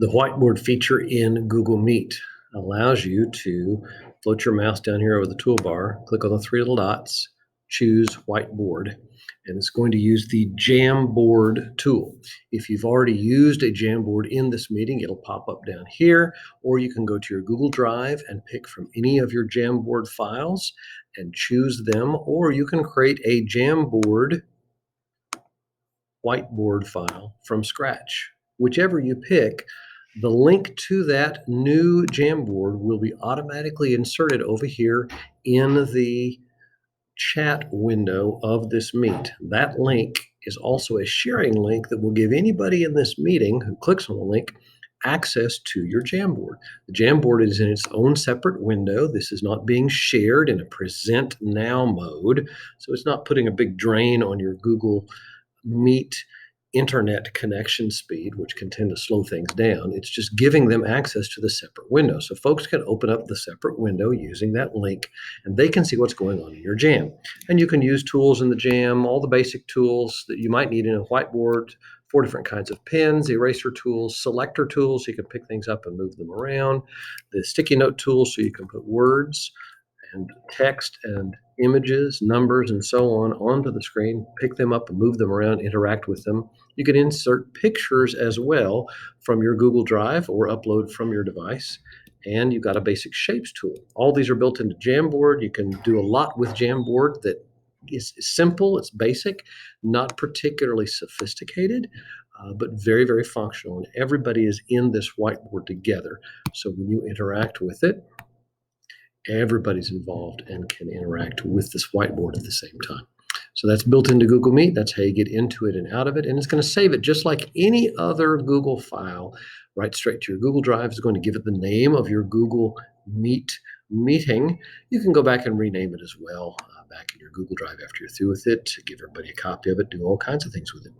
The whiteboard feature in Google Meet allows you to float your mouse down here over the toolbar, click on the three little dots, choose whiteboard, and it's going to use the Jamboard tool. If you've already used a Jamboard in this meeting, it'll pop up down here, or you can go to your Google Drive and pick from any of your Jamboard files and choose them, or you can create a Jamboard whiteboard file from scratch. Whichever you pick, the link to that new Jamboard will be automatically inserted over here in the chat window of this meet. That link is also a sharing link that will give anybody in this meeting who clicks on the link access to your Jamboard. The Jamboard is in its own separate window. This is not being shared in a present now mode, so it's not putting a big drain on your Google Meet internet connection speed, which can tend to slow things down. It's just giving them access to the separate window. So folks can open up the separate window using that link, and they can see what's going on in your jam. And you can use tools in the jam, all the basic tools that you might need in a whiteboard, 4 different kinds of pens, eraser tools, selector tools, so you can pick things up and move them around, the sticky note tools, so you can put words and text and images, numbers, and so on onto the screen, pick them up and move them around, interact with them. You can insert pictures as well from your Google Drive or upload from your device. And you've got a basic shapes tool. All these are built into Jamboard. You can do a lot with Jamboard that is simple, it's basic, not particularly sophisticated, but very, very functional. And everybody is in this whiteboard together. So when you interact with it, everybody's involved and can interact with this whiteboard at the same time. So that's built into Google Meet. That's how you get into it and out of it. And it's going to save it just like any other Google file right straight to your Google Drive. It's going to give it the name of your Google Meet meeting. You can go back and rename it as well back in your Google Drive after you're through with it, give everybody a copy of it, do all kinds of things with it.